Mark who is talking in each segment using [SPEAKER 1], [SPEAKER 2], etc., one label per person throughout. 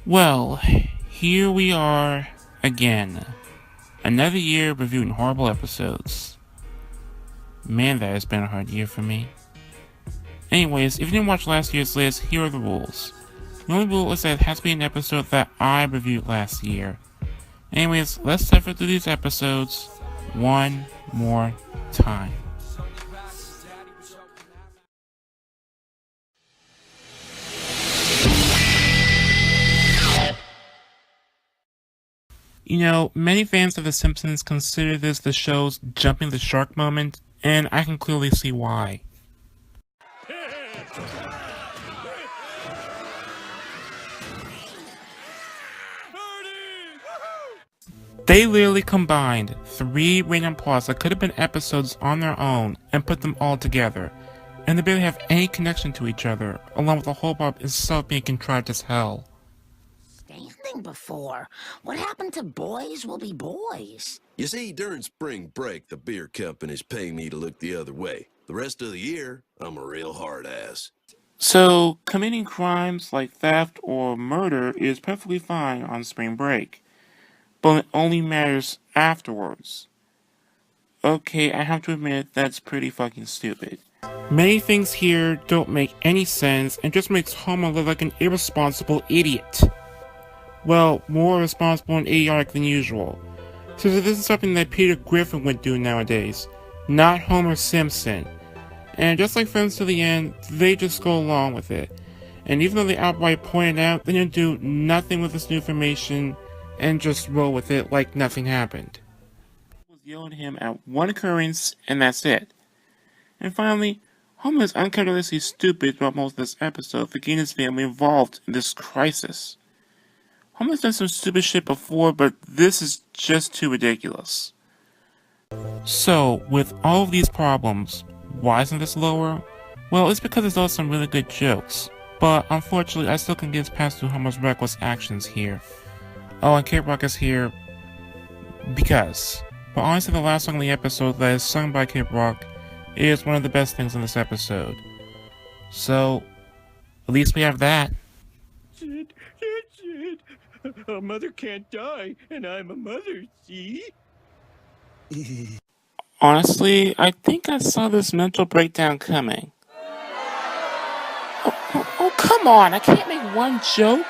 [SPEAKER 1] Well, here we are again. Another year reviewing horrible episodes. Man, that has been a hard year for me. Anyways, if you didn't watch last year's list, here are the rules. The only rule is that it has to be an episode that I reviewed last year. Anyways, let's suffer through these episodes one more time. You know, many fans of The Simpsons consider this the show's jumping the shark moment, and I can clearly see why. They literally combined 3 random plots that could have been episodes on their own and put them all together, and they barely have any connection to each other, along with the whole plot itself being contrived as hell.
[SPEAKER 2] Standing before. What happened to boys will be boys?
[SPEAKER 3] You see, during spring break, the beer companies pay me to look the other way. The rest of the year, I'm a real hard ass.
[SPEAKER 1] So, committing crimes like theft or murder is perfectly fine on spring break, but it only matters afterwards. Okay, I have to admit that's pretty fucking stupid. Many things here don't make any sense and just makes Homer look like an irresponsible idiot. Well, more irresponsible and idiotic than usual. So this is something that Peter Griffin would do nowadays, not Homer Simpson. And just like Friends to the End, they just go along with it. And even though they outright point it out, they didn't do nothing with this new information and just roll with it like nothing happened. Was yelling at him at one occurrence, and that's it. And finally, Homer is uncharacteristically stupid throughout most of this episode for getting his family involved in this crisis. Homer's done some stupid shit before, but this is just too ridiculous. So, with all of these problems, why isn't this lower? Well, it's because there's also some really good jokes, but unfortunately I still can get past through Homer's reckless actions here. Oh, and Kid Rock is here because. But honestly, the last song in the episode that is sung by Kid Rock is one of the best things in this episode. So, at least we have that.
[SPEAKER 4] Sid, Sid, a mother can't die, and I'm a mother, see?
[SPEAKER 1] Honestly, I think I saw this mental breakdown coming. Oh, come on, I can't make one joke.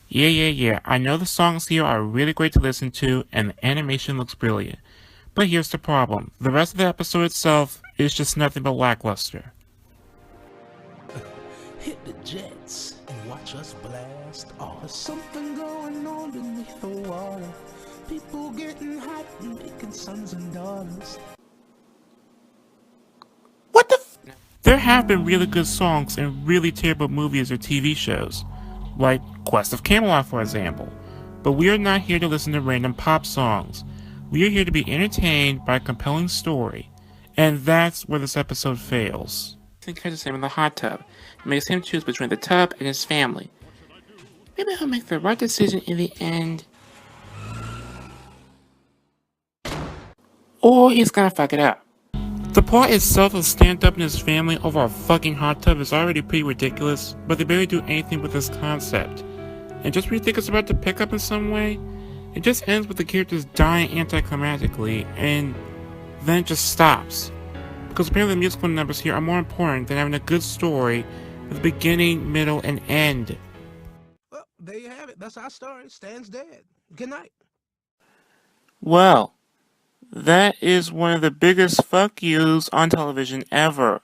[SPEAKER 1] Yeah, I know the songs here are really great to listen to, and the animation looks brilliant. But here's the problem. The rest of the episode itself is just nothing but lackluster.
[SPEAKER 5] Hit the jets and watch us blast off. There's something going on beneath the water. People getting hot and making sons and daughters.
[SPEAKER 1] What the f- There have been really good songs in really terrible movies or TV shows, like Quest of Camelot for example. But we are not here to listen to random pop songs. We are here to be entertained by a compelling story, and that's where this episode fails. He catches him in the hot tub and makes him choose between the tub and his family. Maybe he'll make the right decision in the end, or he's gonna fuck it up. The plot itself of stand up and his family over a fucking hot tub is already pretty ridiculous, but they barely do anything with this concept. And just when you think it's about to pick up in some way, it just ends with the characters dying anticlimactically, and then it just stops. Because apparently the musical numbers here are more important than having a good story with a beginning, middle, and end.
[SPEAKER 5] Well, there you have it. That's our story. Stan's dead. Good night.
[SPEAKER 1] Well, that is one of the biggest fuck yous on television ever.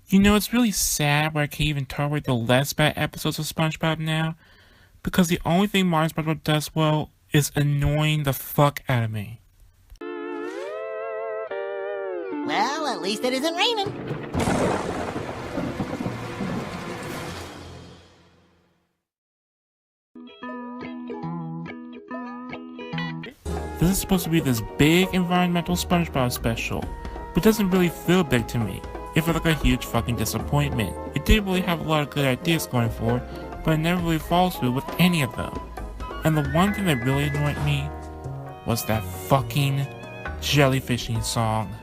[SPEAKER 1] You know, it's really sad where I can't even tolerate the less bad episodes of SpongeBob now, because the only thing modern SpongeBob does well is annoying the fuck out of me.
[SPEAKER 2] Well, at least it isn't raining.
[SPEAKER 1] This is supposed to be this big environmental SpongeBob special, but it doesn't really feel big to me. It felt like a huge fucking disappointment. It did really have a lot of good ideas going for it, but it never really follows through with any of them. And the one thing that really annoyed me was that fucking jellyfishing song.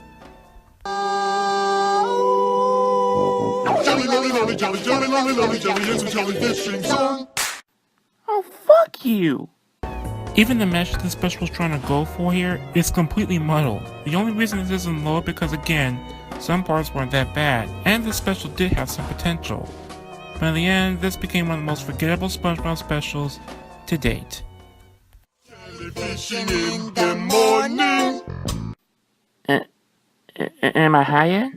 [SPEAKER 6] Jelly, lolly, lolly, jelly, jelly, lolly, lolly, jelly, it's a jellyfishing song.
[SPEAKER 1] Oh, fuck you! Even the message the special is trying to go for here is completely muddled. The only reason this isn't lower because, again, some parts weren't that bad, and the special did have some potential. But in the end, this became one of the most forgettable SpongeBob specials to date.
[SPEAKER 6] Jellyfishing in the morning.
[SPEAKER 1] Am I high yet?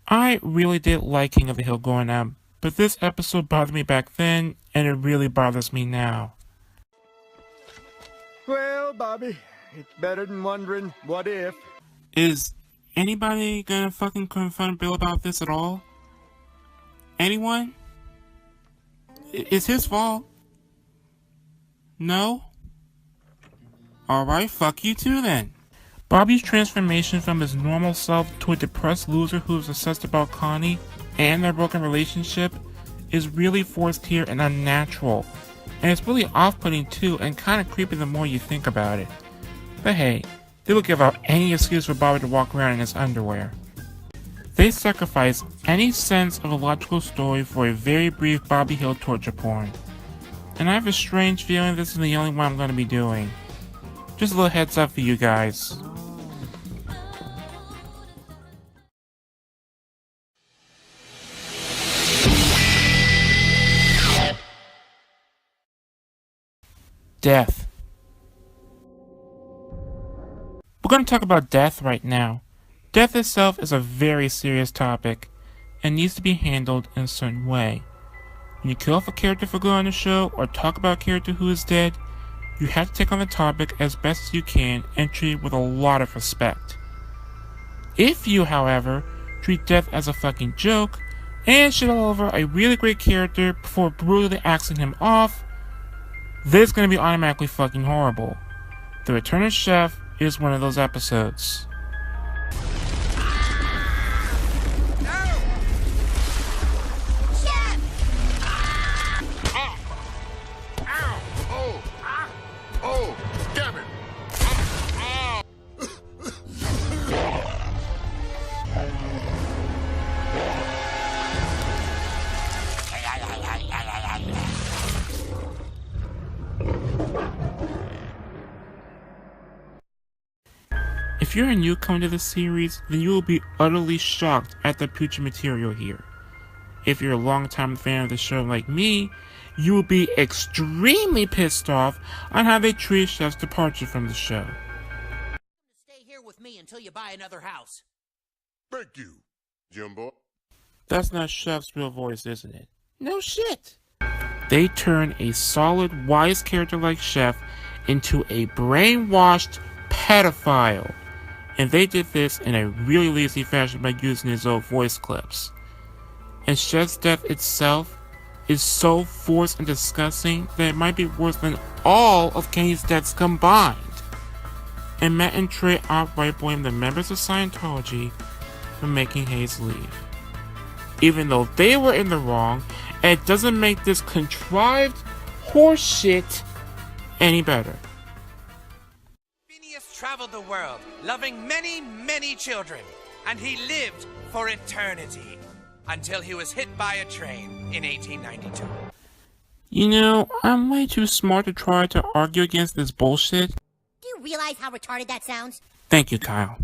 [SPEAKER 1] I really did like King of the Hill growing up, but this episode bothered me back then, and it really bothers me now.
[SPEAKER 4] Well, Bobby, it's better than wondering what if.
[SPEAKER 1] Is anybody gonna fucking confront Bill about this at all? Anyone? It's his fault. No? Alright, fuck you too then. Bobby's transformation from his normal self to a depressed loser who's obsessed about Connie and their broken relationship is really forced here and unnatural. And it's really off-putting too and kinda creepy the more you think about it. But hey, they will give out any excuse for Bobby to walk around in his underwear. They sacrifice any sense of a logical story for a very brief Bobby Hill torture porn. And I have a strange feeling this is the only one I'm going to be doing. Just a little heads up for you guys. Death. We're going to talk about death right now. Death itself is a very serious topic and needs to be handled in a certain way. When you kill off a character for good on the show or talk about a character who is dead, you have to take on the topic as best as you can and treat it with a lot of respect. If you, however, treat death as a fucking joke and shit all over a really great character before brutally axing him off, this is going to be automatically fucking horrible. The Return of Chef is one of those episodes. If you're a newcomer to the series, then you will be utterly shocked at the putrid material here. If you're a long-time fan of the show like me, you will be extremely pissed off on how they treat Chef's departure from the show.
[SPEAKER 7] Stay here with me until you buy another house.
[SPEAKER 6] Thank you, Jimbo.
[SPEAKER 1] That's not Chef's real voice, isn't it? No shit! They turn a solid, wise character like Chef into a brainwashed pedophile. And they did this in a really lazy fashion by using his old voice clips. And Chef's death itself is so forced and disgusting that it might be worse than all of Kenny's deaths combined. And Matt and Trey outright blame the members of Scientology for making Hayes leave. Even though they were in the wrong, and it doesn't make this contrived horseshit any better.
[SPEAKER 7] Traveled the world, loving many, many children, and he lived for eternity until he was hit by a train in 1892.
[SPEAKER 1] You know, I'm way too smart to try to argue against this bullshit.
[SPEAKER 2] Do you realize how retarded that sounds?
[SPEAKER 1] Thank you, Kyle.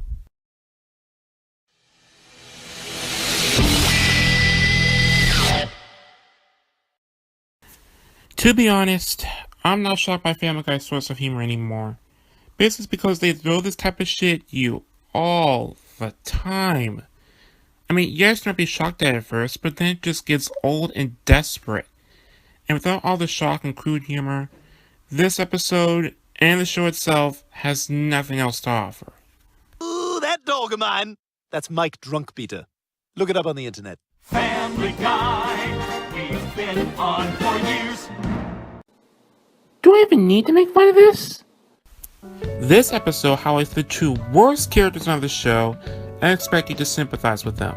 [SPEAKER 1] To be honest, I'm not shocked by Family Guy's source of humor anymore. This is because they throw this type of shit at you all the time. I mean, yes, you'll be shocked at it first, but then it just gets old and desperate. And without all the shock and crude humor, this episode and the show itself has nothing else to offer.
[SPEAKER 8] Ooh, that dog of mine! That's Mike Drunkbeater. Look it up on the internet.
[SPEAKER 5] Family Guy, we've been on for years.
[SPEAKER 1] Do I even need to make fun of this? This episode highlights the two worst characters on the show and expects you to sympathize with them.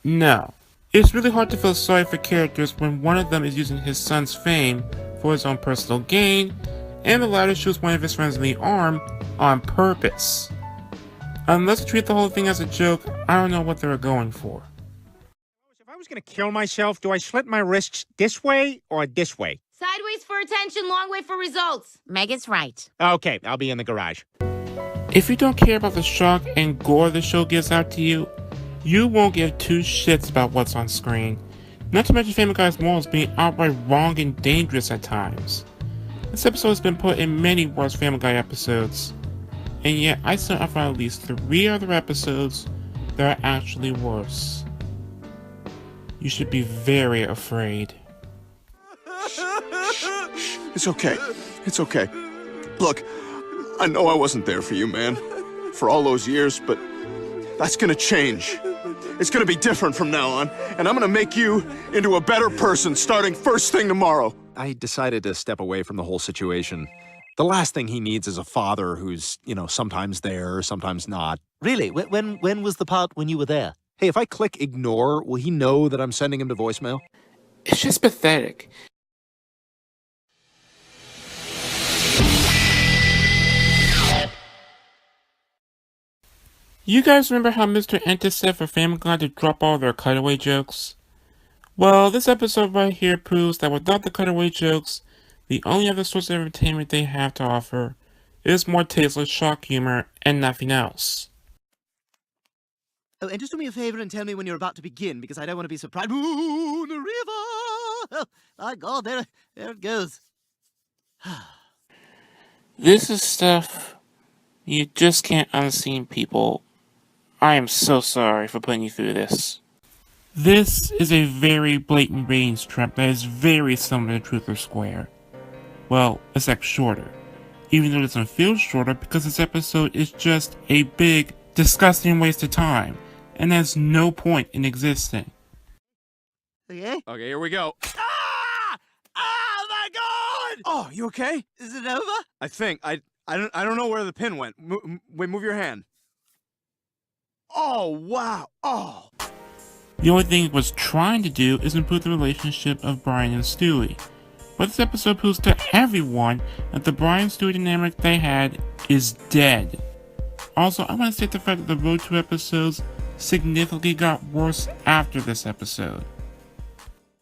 [SPEAKER 1] No. It's really hard to feel sorry for characters when one of them is using his son's fame for his own personal gain, and the latter shoots one of his friends in the arm on purpose. Unless you treat the whole thing as a joke, I don't know what they were going for.
[SPEAKER 9] If I was gonna kill myself, do I slit my wrists this way or this way?
[SPEAKER 10] Sideways for attention, long way for results.
[SPEAKER 2] Megan's right.
[SPEAKER 9] Okay, I'll be in the garage.
[SPEAKER 1] If you don't care about the shock and gore the show gives out to you, you won't give two shits about what's on screen. Not to mention Family Guy's morals being outright wrong and dangerous at times. This episode has been put in many worse Family Guy episodes, and yet I still have found at least 3 other episodes that are actually worse. You should be very afraid.
[SPEAKER 6] It's okay. It's okay. Look, I know I wasn't there for you, man. For all those years, but that's gonna change. It's gonna be different from now on, and I'm gonna make you into a better person starting first thing tomorrow.
[SPEAKER 8] I decided to step away from the whole situation. The last thing he needs is a father who's, sometimes there, sometimes not.
[SPEAKER 11] Really? When was the part when you were there?
[SPEAKER 8] Hey, if I click ignore, will he know that I'm sending him to voicemail?
[SPEAKER 1] It's just pathetic. You guys remember how Mr. Enter said for Family Guy to drop all their cutaway jokes? Well, this episode right here proves that without the cutaway jokes, the only other source of entertainment they have to offer is more tasteless shock humor and nothing else.
[SPEAKER 11] Oh, and just do me a favor and tell me when you're about to begin, because I don't want to be surprised. Moon River! Oh, my God, there it goes.
[SPEAKER 1] This is stuff you just can't unseen, people. I am so sorry for putting you through this. This is a very blatant ratings trap that is very similar to Truth or Square. Well, except shorter. Even though it doesn't feel shorter because this episode is just a big, disgusting waste of time and has no point in existing.
[SPEAKER 11] Okay?
[SPEAKER 6] Okay, here we go.
[SPEAKER 11] Ah! Oh, my God!
[SPEAKER 6] Oh, you okay?
[SPEAKER 11] Is it over?
[SPEAKER 6] I think. I don't know where the pin went. Wait, move your hand. Oh, wow. Oh.
[SPEAKER 1] The only thing it was trying to do is improve the relationship of Brian and Stewie. But this episode proves to everyone that the Brian Stewie dynamic they had is dead. Also, I want to state the fact that the Road 2 episodes significantly got worse after this episode.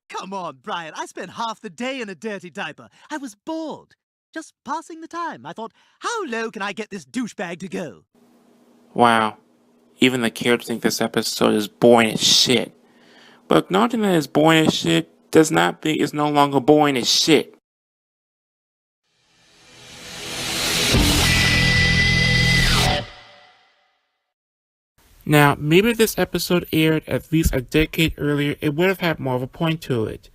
[SPEAKER 11] Come on, Brian. I spent half the day in a dirty diaper. I was bored. Just passing the time. I thought, how low can I get this douchebag to go?
[SPEAKER 1] Wow. Even the characters think this episode is boring as shit. But acknowledging that it's boring as shit does not mean it's no longer boring as shit. Now, maybe if this episode aired at least a decade earlier, it would have had more of a point to it.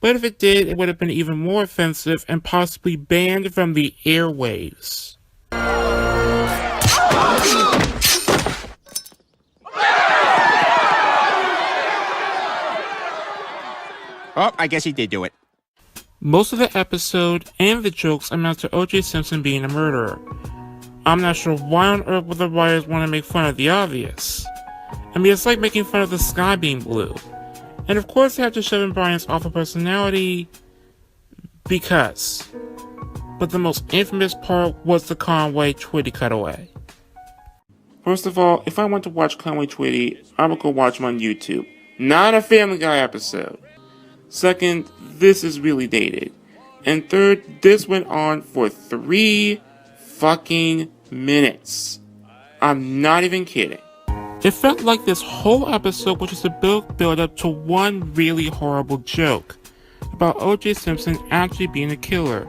[SPEAKER 1] But if it did, it would have been even more offensive and possibly banned from the airwaves.
[SPEAKER 9] Oh, I guess he did do it.
[SPEAKER 1] Most of the episode and the jokes amount to O.J. Simpson being a murderer. I'm not sure why on earth would the writers want to make fun of the obvious. I mean, it's like making fun of the sky being blue. And of course they have to shove in Brian's awful personality because. But the most infamous part was the Conway Twitty cutaway. First of all, if I want to watch Conway Twitty, I would go watch him on YouTube. Not a Family Guy episode. Second, this is really dated. And third, this went on for 3 fucking minutes. I'm not even kidding. It felt like this whole episode was just a build up to one really horrible joke about O.J. Simpson actually being a killer,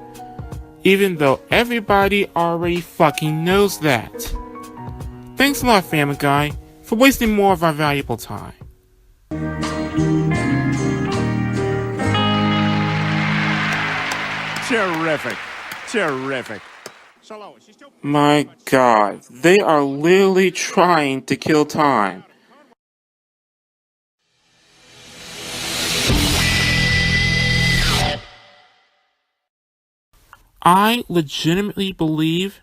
[SPEAKER 1] even though everybody already fucking knows that. Thanks a lot, Family Guy, for wasting more of our valuable time.
[SPEAKER 6] Terrific. Terrific.
[SPEAKER 1] My God, they are literally trying to kill time. I legitimately believe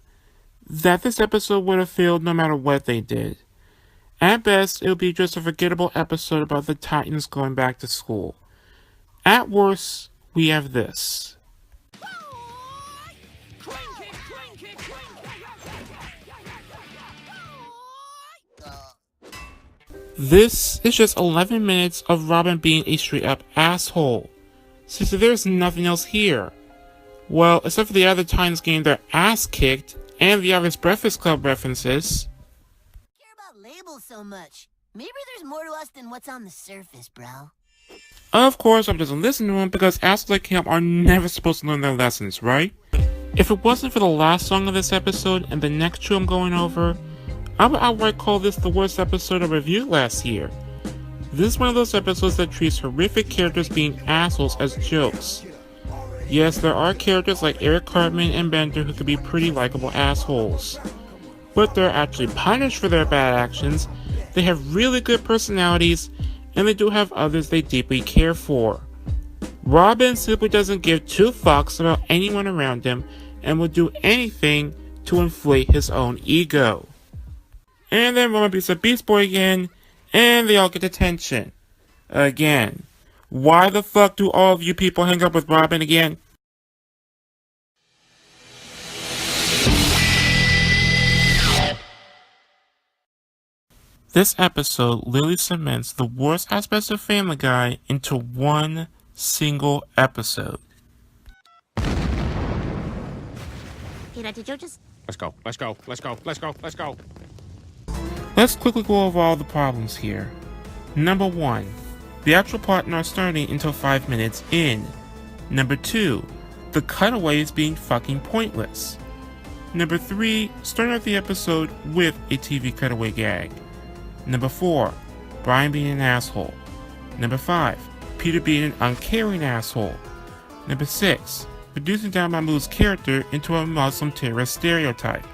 [SPEAKER 1] that this episode would have failed no matter what they did. At best, it would be just a forgettable episode about the Titans going back to school. At worst, we have this. This is just 11 minutes of Robin being a straight up asshole. So there's nothing else here. Well, except for the other Titans getting their ass kicked and the obvious Breakfast Club references.
[SPEAKER 12] Care about labels so much. Maybe there's more to us than what's on the surface, bro.
[SPEAKER 1] Of course, Robin doesn't listen to him because assholes like him are never supposed to learn their lessons, right? If it wasn't for the last song of this episode and the next two I'm going over, I would outright call this the worst episode I reviewed last year. This is one of those episodes that treats horrific characters being assholes as jokes. Yes, there are characters like Eric Cartman and Bender who can be pretty likable assholes. But they're actually punished for their bad actions, they have really good personalities, and they do have others they deeply care for. Robin simply doesn't give two fucks about anyone around him and will do anything to inflate his own ego. And then Robin beats up Beast Boy again, and they all get attention. Again. Why the fuck do all of you people hang up with Robin again? This episode literally cements the worst aspects of Family Guy into one single episode.
[SPEAKER 10] Peter, did you just...
[SPEAKER 9] Let's go.
[SPEAKER 1] Let's quickly go over all the problems here. Number 1. The actual plot not starting until 5 minutes in. Number 2. The cutaways being fucking pointless. Number 3. Starting out the episode with a TV cutaway gag. Number 4. Brian being an asshole. Number 5. Peter being an uncaring asshole. Number 6. Reducing down Mahmoud's character into a Muslim terrorist stereotype.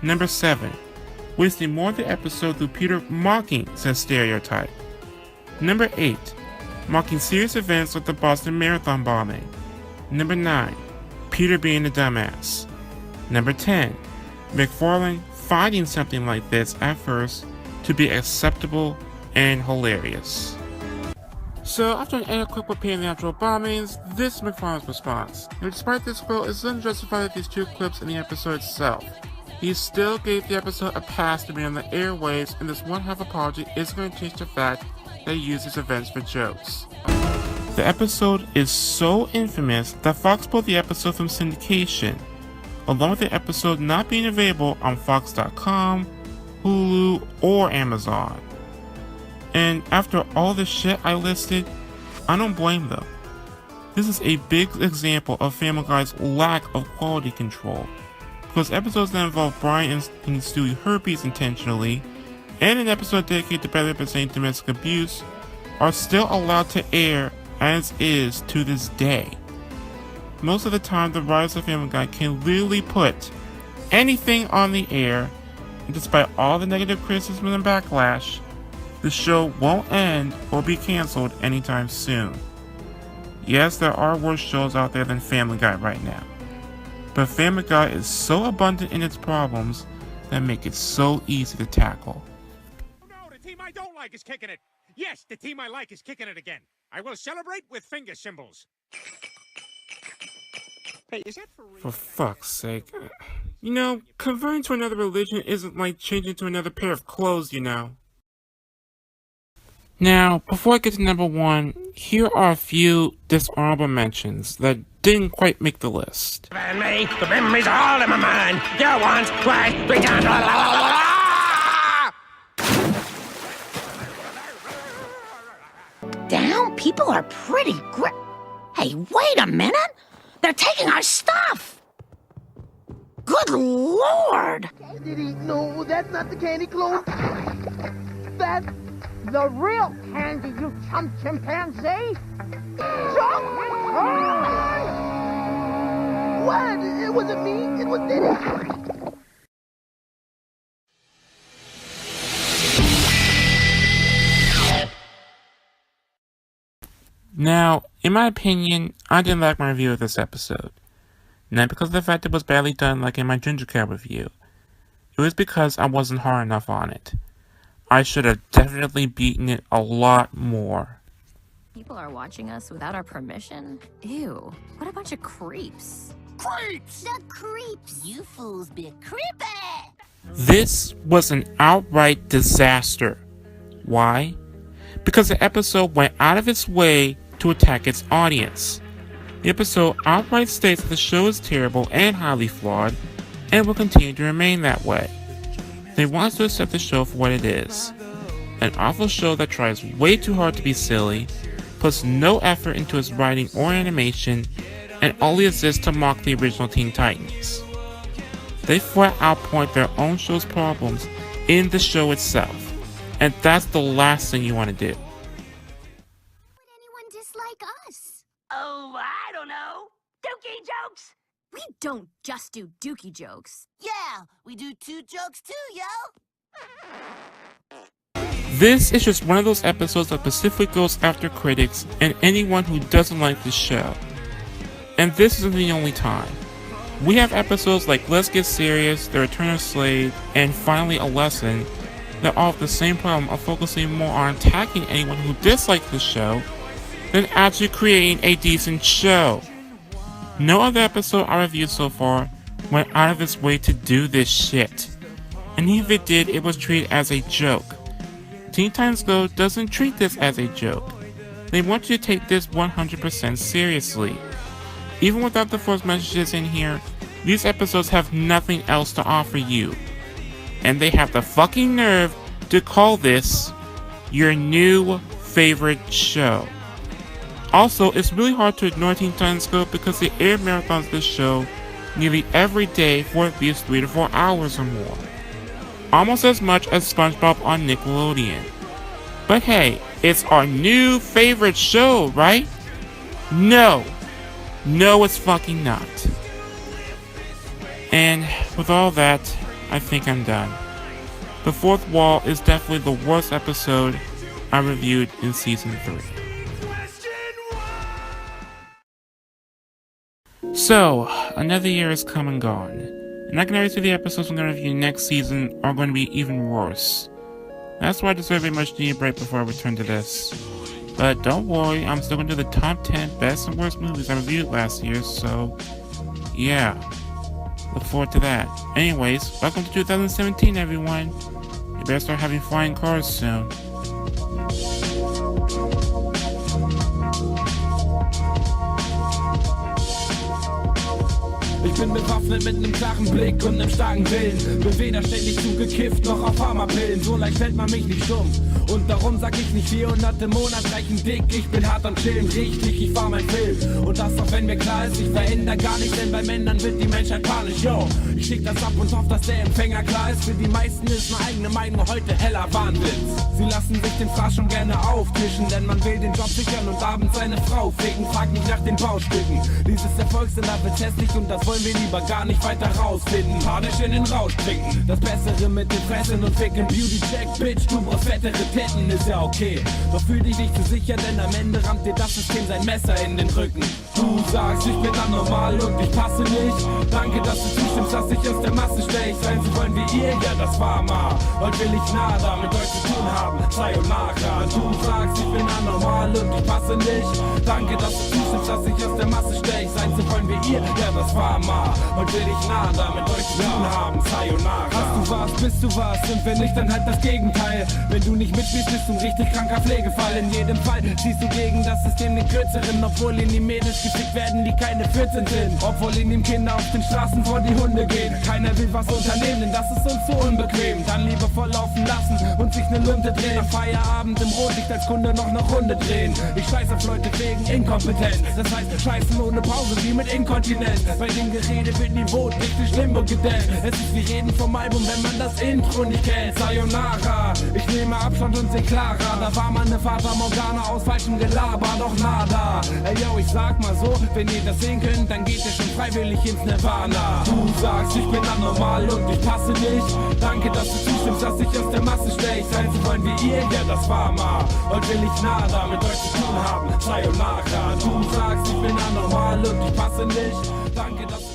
[SPEAKER 1] Number 7. Wasting more of the episode through Peter mocking said stereotype. Number 8. Mocking serious events like the Boston Marathon bombing. Number 9. Peter being a dumbass. Number 10. McFarlane finding something like this at first to be acceptable and hilarious. So, after an adequate preparing the actual bombings, this is McFarlane's response. Now, despite this quote, it's unjustified with these two clips in the episode itself. He still gave the episode a pass to be on the airwaves, and this one-half apology isn't going to change the fact that he used these events for jokes. The episode is so infamous that Fox pulled the episode from syndication, along with the episode not being available on Fox.com, Hulu, or Amazon. And after all the shit I listed, I don't blame them. This is a big example of Family Guy's lack of quality control, because episodes that involve Brian and Stewie herpes intentionally, and an episode dedicated to better representing domestic abuse, are still allowed to air as is to this day. Most of the time, the writers of Family Guy can literally put anything on the air, and despite all the negative criticism and backlash, the show won't end or be canceled anytime soon. Yes, there are worse shows out there than Family Guy right now, but Family Guy is so abundant in its problems that make it so easy to tackle.
[SPEAKER 9] No, the team I don't like is kicking it. Yes, the team I like is kicking it again. I will celebrate with finger cymbals. Hey, is that for real?
[SPEAKER 1] For fuck's sake. You know, converting to another religion isn't like changing to another pair of clothes, you know. Now, before I get to number 1, here are a few dishonorable mentions that didn't quite make the list.
[SPEAKER 13] And me, the memories are all in my mind. You want, why, we can't.
[SPEAKER 2] Damn, people are pretty great. Hey, wait a minute. They're taking our stuff. Good Lord.
[SPEAKER 14] No, that's not the candy clone. That's the real candy, you chump chimpanzee. What? It wasn't me. It was Diddy.
[SPEAKER 1] Now, in my opinion, I didn't like my review of this episode. Not because of the fact it was badly done like in my Ginger Cat review. It was because I wasn't hard enough on it. I should have definitely beaten it a lot more.
[SPEAKER 15] People are watching us without our permission? Ew, what a bunch of creeps.
[SPEAKER 12] Creeps! The creeps! You fools be creepy!
[SPEAKER 1] This was an outright disaster. Why? Because the episode went out of its way to attack its audience. The episode outright states that the show is terrible and highly flawed, and will continue to remain that way. They want us to accept the show for what it is. An awful show that tries way too hard to be silly, puts no effort into its writing or animation, and only exists to mock the original Teen Titans. They flat out point their own show's problems in the show itself, and that's the last thing you want to do.
[SPEAKER 10] Would anyone dislike us?
[SPEAKER 12] Oh, I don't know. Dookie jokes?
[SPEAKER 15] We don't just do dookie jokes.
[SPEAKER 12] Yeah, we do 2 jokes too, yo!
[SPEAKER 1] This is just one of those episodes that specifically goes after critics and anyone who doesn't like the show. And this isn't the only time. We have episodes like Let's Get Serious, The Return of Slade, and Finally a Lesson that all have the same problem of focusing more on attacking anyone who dislikes the show than actually creating a decent show. No other episode I reviewed so far went out of its way to do this shit. And even if it did, it was treated as a joke. Teen Titans Go doesn't treat this as a joke. They want you to take this 100% seriously. Even without the forced messages in here, these episodes have nothing else to offer you. And they have the fucking nerve to call this your new favorite show. Also, it's really hard to ignore Teen Titans Go because they air marathons this show nearly every day for at least 3 to 4 hours or more. Almost as much as SpongeBob on Nickelodeon. But hey, it's our new favorite show, right? No. No, it's fucking not. And with all that, I think I'm done. The Fourth Wall is definitely the worst episode I reviewed in Season 3. So, another year has come and gone, and I can already see the episodes I'm going to review next season are going to be even worse. That's why I deserve a much needed break before I return to this. But don't worry, I'm still going to do the top 10 best and worst movies I reviewed last year, so yeah. Look forward to that. Anyways, welcome to 2017 everyone. You better start having flying cars soon.
[SPEAKER 16] Ich bin bewaffnet mit nem klaren Blick und nem starken Willen. Bin weder ständig zugekifft noch auf Pharmapillen. So leicht hält man mich nicht stumm. Und darum sag ich nicht 400 im Monat reichen dick. Ich bin hart am Chillen, richtig, ich fahr mein Film. Und das auch wenn mir klar ist, ich veränder gar nicht, denn bei Männern wird die Menschheit panisch, yo. Ich schick das ab und hoff, dass der Empfänger klar ist. Für die meisten ist meine eigene Meinung heute heller Wahnwitz. Sie lassen sich den Fraß schon gerne auftischen, denn man will den Job sichern und abends seine Frau ficken. Frag nicht nach den Baustücken. Dieses Erfolgsseller wird hässlich und das wollen wir lieber gar nicht weiter rausfinden. Panisch in den Rausch trinken. Das Bessere mit den Fressen und ficken. Beauty-Check, Bitch, du brauchst fettere Titten, ist ja okay. Doch fühl dich nicht zu sicher, denn am Ende rammt dir das System sein Messer in den Rücken. Du sagst, ich bin anormal und ich passe nicht. Danke, dass du zustimmst, dass ich aus der Masse stech. Sein zu wollen wie ihr, ja das war mal. Heute will ich nada mit euch zu tun haben. Sayonara. Du sagst, ich bin anormal und ich passe nicht. Danke, dass du zustimmst, dass ich aus der Masse stech. Sein zu wollen wie ihr, ja das war mal. Heute will ich nada mit euch zu tun haben. Sayonara. Hast du was, bist du was. Und wenn nicht, dann halt das Gegenteil. Wenn du nicht mitspielst, bist du ein richtig kranker Pflegefall. In jedem Fall ziehst du gegen das System den Kürzeren. Obwohl in die Mädels gefickt werden, die keine 14 sind. Obwohl in den Kinder auf den Straßen vor die Hunde gehen. Keiner will was unternehmen, denn das ist uns zu unbequem. Dann lieber voll laufen lassen und sich ne Lunte drehen. Nach Feierabend im Rotlicht als Kunde noch 'ne Runde drehen. Ich scheiß auf Leute wegen Inkompetenz. Das heißt, scheißen ohne Pause wie mit Inkontinenz. Bei dem Gerede wird Niveau richtig Limbo gedämpft. Es ist wie reden vom Album, wenn man das Intro nicht kennt. Sayonara, ich nehme Abstand und seh klarer. Da war mal ne Fata Morgana aus falschem Gelaber, doch nada. Ey yo, ich sag mal so, wenn ihr das sehen könnt, dann geht ihr schon freiwillig ins Nirvana. Du sagst, ich bin anormal und ich passe nicht. Danke, dass du zustimmst, dass ich aus der Masse stech. Sein zu wollen wie ihr, ja das war mal. Heute will ich nada mit euch zu tun haben. Sayonara. Du sagst, ich bin anormal und ich passe nicht. Danke, dass du